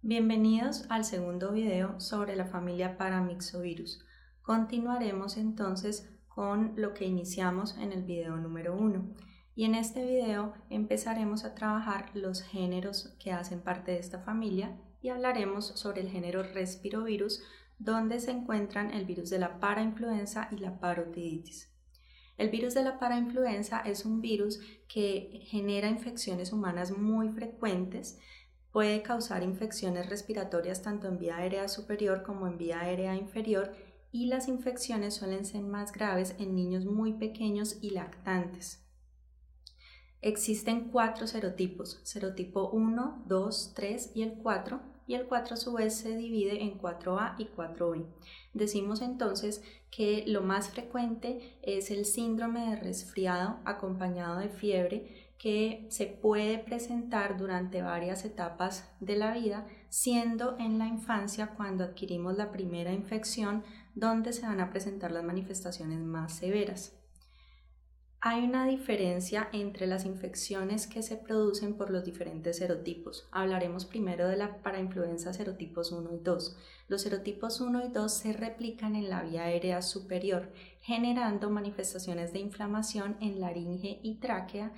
Bienvenidos al segundo video sobre la familia Paramyxovirus. Continuaremos entonces con lo que iniciamos en el video número 1 y en este video empezaremos a trabajar los géneros que hacen parte de esta familia y hablaremos sobre el género Respirovirus, donde se encuentran el virus de la parainfluenza y la parotiditis. El virus de la parainfluenza es un virus que genera infecciones humanas muy frecuentes. Puede causar infecciones respiratorias tanto en vía aérea superior como en vía aérea inferior y las infecciones suelen ser más graves en niños muy pequeños y lactantes. Existen 4 serotipos, serotipo 1, 2, 3 y el 4 a su vez se divide en 4A y 4B. Decimos entonces que lo más frecuente es el síndrome de resfriado acompañado de fiebre, que se puede presentar durante varias etapas de la vida, siendo en la infancia cuando adquirimos la primera infección donde se van a presentar las manifestaciones más severas. Hay una diferencia entre las infecciones que se producen por los diferentes serotipos. Hablaremos primero de la parainfluenza serotipos 1 y 2. Los serotipos 1 y 2 se replican en la vía aérea superior, generando manifestaciones de inflamación en laringe y tráquea,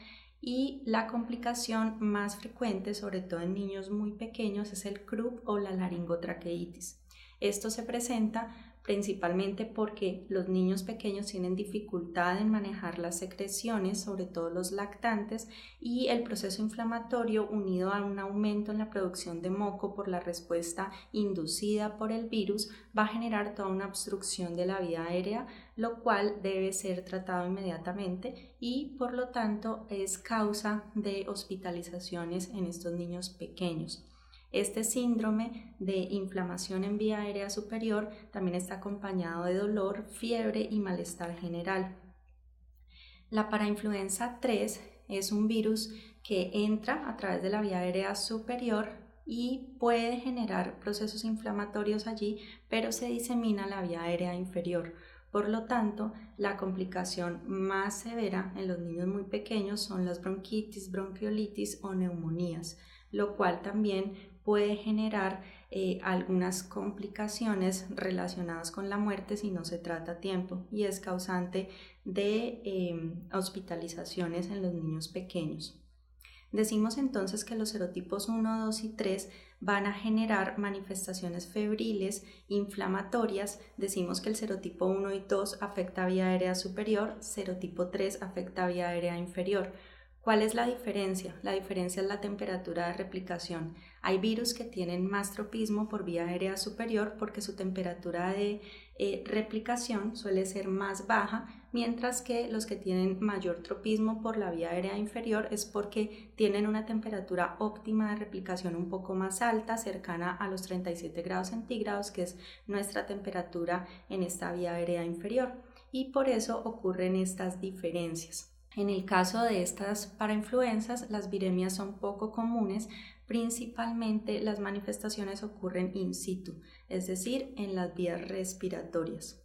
y la complicación más frecuente, sobre todo en niños muy pequeños, es el croup o la laringotraqueitis. Esto se presenta principalmente porque los niños pequeños tienen dificultad en manejar las secreciones, sobre todo los lactantes, y el proceso inflamatorio unido a un aumento en la producción de moco por la respuesta inducida por el virus va a generar toda una obstrucción de la vía aérea, lo cual debe ser tratado inmediatamente y por lo tanto es causa de hospitalizaciones en estos niños pequeños. Este síndrome de inflamación en vía aérea superior también está acompañado de dolor, fiebre y malestar general. La parainfluenza 3 es un virus que entra a través de la vía aérea superior y puede generar procesos inflamatorios allí, pero se disemina a la vía aérea inferior. Por lo tanto, la complicación más severa en los niños muy pequeños son las bronquitis, bronquiolitis o neumonías, lo cual también puede generar algunas complicaciones relacionadas con la muerte si no se trata a tiempo y es causante de hospitalizaciones en los niños pequeños. Decimos entonces que los serotipos 1, 2 y 3 van a generar manifestaciones febriles, inflamatorias. Decimos que el serotipo 1 y 2 afecta vía aérea superior, serotipo 3 afecta vía aérea inferior. ¿Cuál es la diferencia? La diferencia es la temperatura de replicación. Hay virus que tienen más tropismo por vía aérea superior porque su temperatura de replicación suele ser más baja, mientras que los que tienen mayor tropismo por la vía aérea inferior es porque tienen una temperatura óptima de replicación un poco más alta, cercana a los 37 grados centígrados, que es nuestra temperatura en esta vía aérea inferior, y por eso ocurren estas diferencias. En el caso de estas parainfluenzas, las viremias son poco comunes, principalmente las manifestaciones ocurren in situ, es decir, en las vías respiratorias.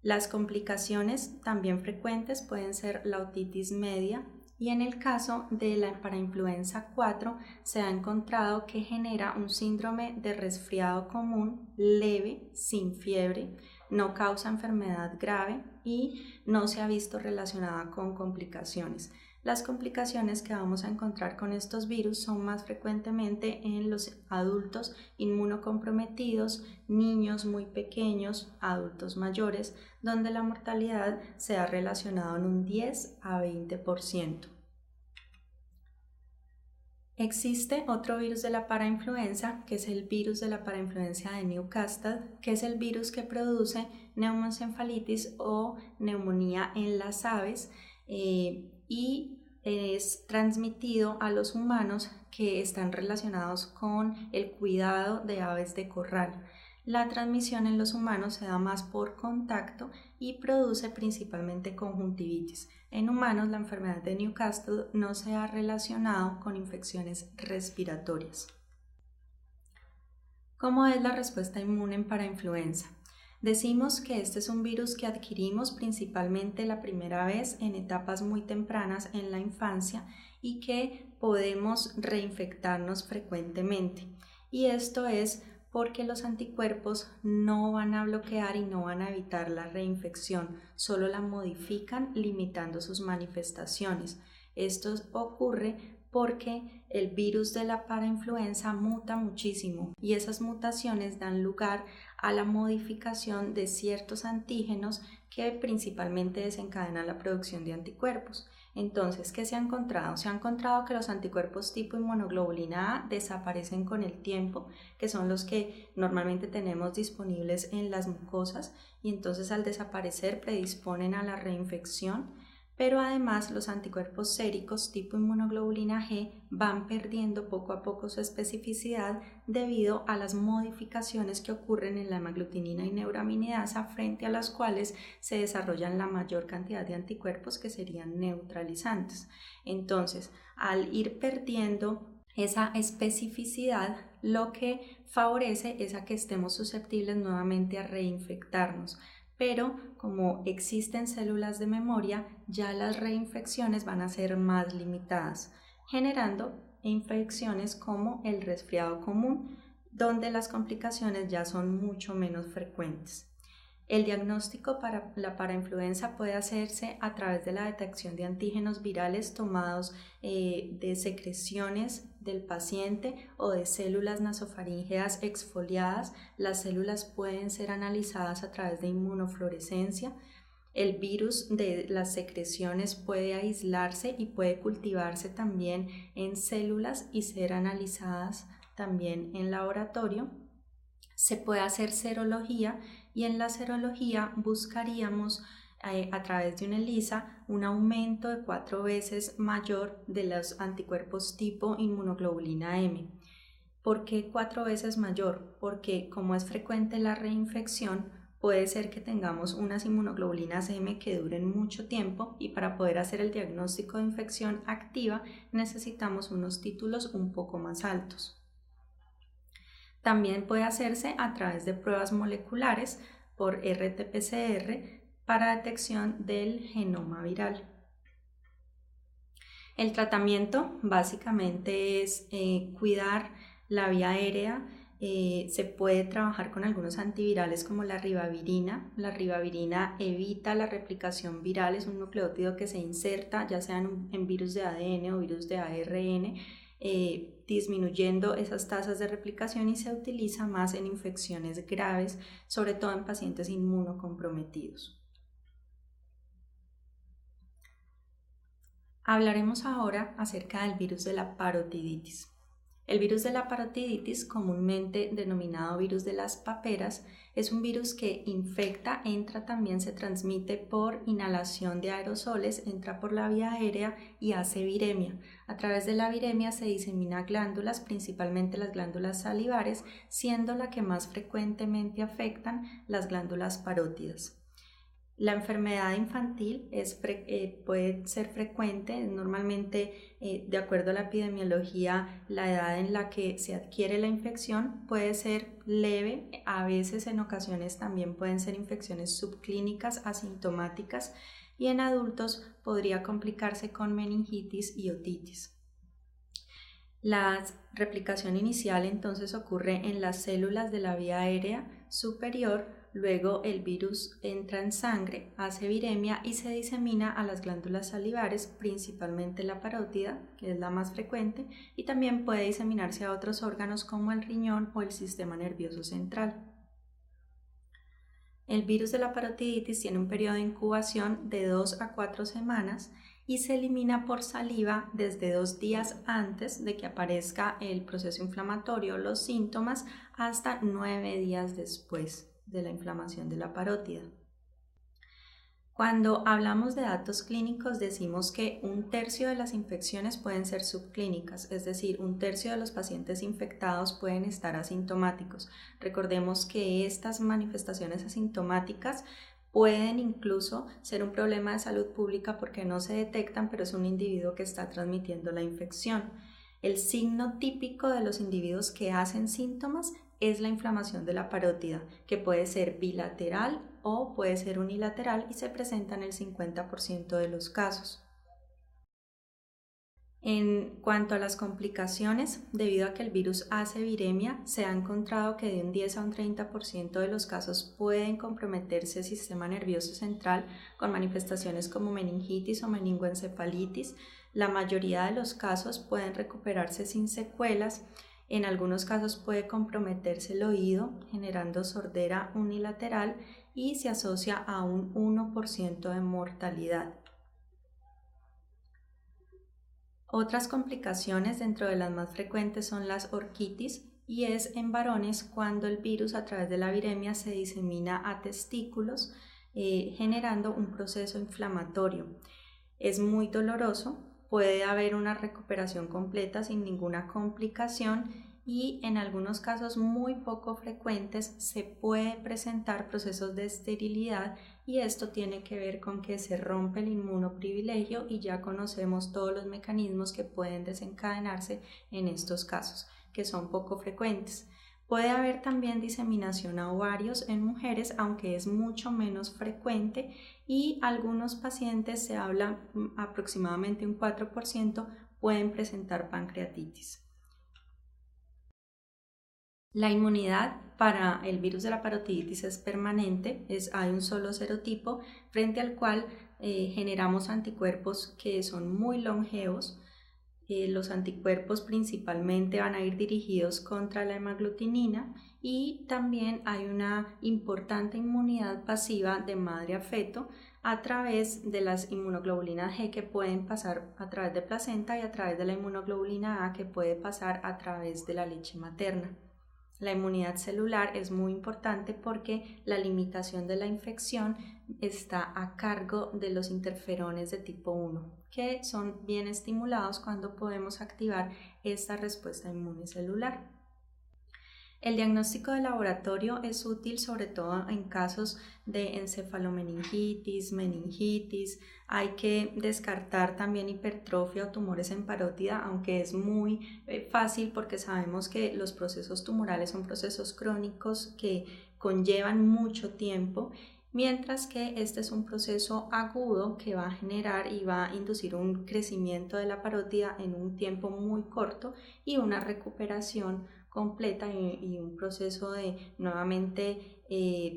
Las complicaciones también frecuentes pueden ser la otitis media y en el caso de la parainfluenza 4 se ha encontrado que genera un síndrome de resfriado común leve, sin fiebre, no causa enfermedad grave y no se ha visto relacionada con complicaciones. Las complicaciones que vamos a encontrar con estos virus son más frecuentemente en los adultos inmunocomprometidos, niños muy pequeños, adultos mayores, donde la mortalidad se ha relacionado en un 10 a 20%. Existe otro virus de la parainfluenza, que es el virus de la parainfluenza de Newcastle, que es el virus que produce neumoencefalitis o neumonía en las aves y es transmitido a los humanos que están relacionados con el cuidado de aves de corral. La transmisión en los humanos se da más por contacto y produce principalmente conjuntivitis. En humanos, la enfermedad de Newcastle no se ha relacionado con infecciones respiratorias. ¿Cómo es la respuesta inmune en parainfluenza? Decimos que este es un virus que adquirimos principalmente la primera vez en etapas muy tempranas en la infancia y que podemos reinfectarnos frecuentemente. y esto es porque los anticuerpos no van a bloquear y no van a evitar la reinfección, solo la modifican limitando sus manifestaciones. Esto ocurre porque el virus de la parainfluenza muta muchísimo y esas mutaciones dan lugar a la modificación de ciertos antígenos que principalmente desencadenan la producción de anticuerpos. Entonces, ¿qué se ha encontrado? Se ha encontrado que los anticuerpos tipo inmunoglobulina A desaparecen con el tiempo, que son los que normalmente tenemos disponibles en las mucosas, y entonces al desaparecer predisponen a la reinfección. Pero además los anticuerpos séricos tipo inmunoglobulina G van perdiendo poco a poco su especificidad debido a las modificaciones que ocurren en la hemaglutinina y neuraminidasa, frente a las cuales se desarrollan la mayor cantidad de anticuerpos que serían neutralizantes. Entonces, al ir perdiendo esa especificidad, lo que favorece es a que estemos susceptibles nuevamente a reinfectarnos. Pero como existen células de memoria, ya las reinfecciones van a ser más limitadas, generando infecciones como el resfriado común, donde las complicaciones ya son mucho menos frecuentes. El diagnóstico para la parainfluenza puede hacerse a través de la detección de antígenos virales tomados de secreciones del paciente o de células nasofaríngeas exfoliadas. Las células pueden ser analizadas a través de inmunofluorescencia. El virus de las secreciones puede aislarse y puede cultivarse también en células y ser analizadas también en laboratorio. Se puede hacer serología y en la serología buscaríamos a través de una ELISA un aumento de 4 veces mayor de los anticuerpos tipo inmunoglobulina M. ¿Por qué 4 veces mayor? Porque como es frecuente la reinfección, puede ser que tengamos unas inmunoglobulinas M que duren mucho tiempo, y para poder hacer el diagnóstico de infección activa necesitamos unos títulos un poco más altos. También puede hacerse a través de pruebas moleculares por RT-PCR para detección del genoma viral. El tratamiento básicamente es cuidar la vía aérea. Se puede trabajar con algunos antivirales como la ribavirina. La ribavirina evita la replicación viral, es un nucleótido que se inserta ya sea en virus de ADN o virus de ARN, disminuyendo esas tasas de replicación, y se utiliza más en infecciones graves, sobre todo en pacientes inmunocomprometidos. Hablaremos ahora acerca del virus de la parotiditis. El virus de la parotiditis, comúnmente denominado virus de las paperas, es un virus que infecta, también se transmite por inhalación de aerosoles, entra por la vía aérea y hace viremia. A través de la viremia se disemina a glándulas, principalmente las glándulas salivares, siendo la que más frecuentemente afectan las glándulas parótidas. La enfermedad infantil puede ser frecuente, normalmente de acuerdo a la epidemiología, la edad en la que se adquiere la infección puede ser leve, a veces en ocasiones también pueden ser infecciones subclínicas asintomáticas, y en adultos podría complicarse con meningitis y otitis. La replicación inicial entonces ocurre en las células de la vía aérea superior. Luego el virus entra en sangre, hace viremia y se disemina a las glándulas salivares, principalmente la parótida, que es la más frecuente, y también puede diseminarse a otros órganos como el riñón o el sistema nervioso central. El virus de la parotiditis tiene un periodo de incubación de 2 a 4 semanas y se elimina por saliva desde 2 días antes de que aparezca el proceso inflamatorio o los síntomas hasta 9 días después de la inflamación de la parótida. Cuando hablamos de datos clínicos decimos que 1/3 de las infecciones pueden ser subclínicas, es decir, 1/3 de los pacientes infectados pueden estar asintomáticos. Recordemos que estas manifestaciones asintomáticas pueden incluso ser un problema de salud pública porque no se detectan, pero es un individuo que está transmitiendo la infección. El signo típico de los individuos que hacen síntomas es la inflamación de la parótida, que puede ser bilateral o puede ser unilateral y se presenta en el 50% de los casos. En cuanto a las complicaciones, debido a que el virus hace viremia, se ha encontrado que de un 10 a un 30% de los casos pueden comprometerse el sistema nervioso central con manifestaciones como meningitis o meningoencefalitis. La mayoría de los casos pueden recuperarse sin secuelas. En algunos casos puede comprometerse el oído, generando sordera unilateral y se asocia a un 1% de mortalidad. Otras complicaciones dentro de las más frecuentes son las orquitis y es en varones cuando el virus a través de la viremia se disemina a testículos generando un proceso inflamatorio. Es muy doloroso, puede haber una recuperación completa sin ninguna complicación y en algunos casos muy poco frecuentes se puede presentar procesos de esterilidad y esto tiene que ver con que se rompe el inmunoprivilegio y ya conocemos todos los mecanismos que pueden desencadenarse en estos casos, que son poco frecuentes. Puede haber también diseminación a ovarios en mujeres, aunque es mucho menos frecuente y algunos pacientes, se habla aproximadamente un 4%, pueden presentar pancreatitis. La inmunidad para el virus de la parotiditis es permanente, hay un solo serotipo frente al cual generamos anticuerpos que son muy longevos. Los anticuerpos principalmente van a ir dirigidos contra la hemaglutinina y también hay una importante inmunidad pasiva de madre a feto a través de las inmunoglobulinas G que pueden pasar a través de placenta y a través de la inmunoglobulina A que puede pasar a través de la leche materna. La inmunidad celular es muy importante porque la limitación de la infección está a cargo de los interferones de tipo 1, que son bien estimulados cuando podemos activar esta respuesta inmune celular. El diagnóstico de laboratorio es útil sobre todo en casos de encefalomeningitis, meningitis. Hay que descartar también hipertrofia o tumores en parótida, aunque es muy fácil porque sabemos que los procesos tumorales son procesos crónicos que conllevan mucho tiempo, mientras que este es un proceso agudo que va a generar y va a inducir un crecimiento de la parótida en un tiempo muy corto y una recuperación completa y un proceso de nuevamente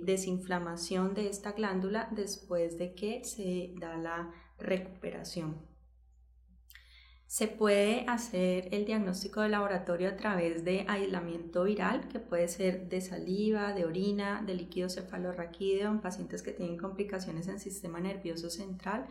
desinflamación de esta glándula después de que se da la recuperación. Se puede hacer el diagnóstico de laboratorio a través de aislamiento viral, que puede ser de saliva, de orina, de líquido cefalorraquídeo en pacientes que tienen complicaciones en el sistema nervioso central.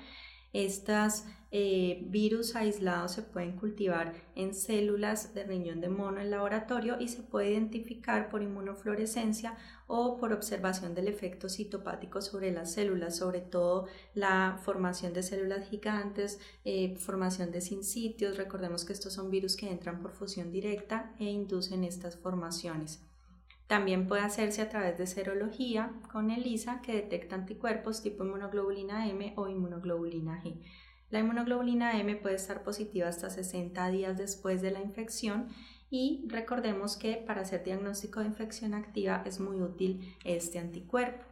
Estos virus aislados se pueden cultivar en células de riñón de mono en laboratorio y se puede identificar por inmunofluorescencia o por observación del efecto citopático sobre las células, sobre todo la formación de células gigantes, formación de sincitios. Recordemos que estos son virus que entran por fusión directa e inducen estas formaciones. También puede hacerse a través de serología con ELISA que detecta anticuerpos tipo inmunoglobulina M o inmunoglobulina G. La inmunoglobulina M puede estar positiva hasta 60 días después de la infección y recordemos que para hacer diagnóstico de infección activa es muy útil este anticuerpo.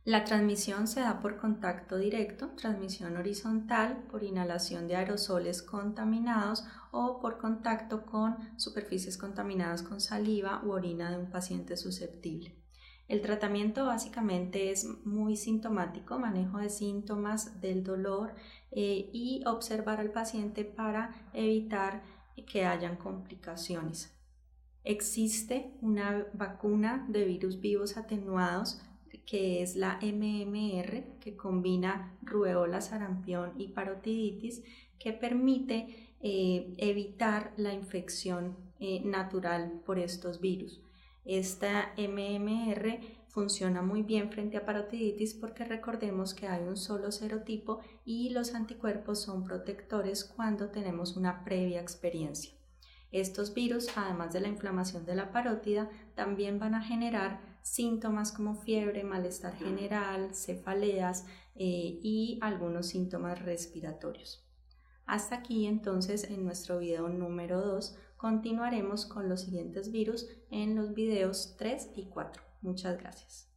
La transmisión se da por contacto directo, transmisión horizontal, por inhalación de aerosoles contaminados o por contacto con superficies contaminadas con saliva u orina de un paciente susceptible. El tratamiento básicamente es muy sintomático, manejo de síntomas del dolor y observar al paciente para evitar que hayan complicaciones. Existe una vacuna de virus vivos atenuados que es la MMR, que combina rubeola, sarampión y parotiditis, que permite evitar la infección natural por estos virus. Esta MMR funciona muy bien frente a parotiditis porque recordemos que hay un solo serotipo y los anticuerpos son protectores cuando tenemos una previa experiencia. Estos virus, además de la inflamación de la parótida, también van a generar síntomas como fiebre, malestar general, cefaleas y algunos síntomas respiratorios. Hasta aquí entonces en nuestro video número 2 continuaremos con los siguientes virus en los videos 3 y 4. Muchas gracias.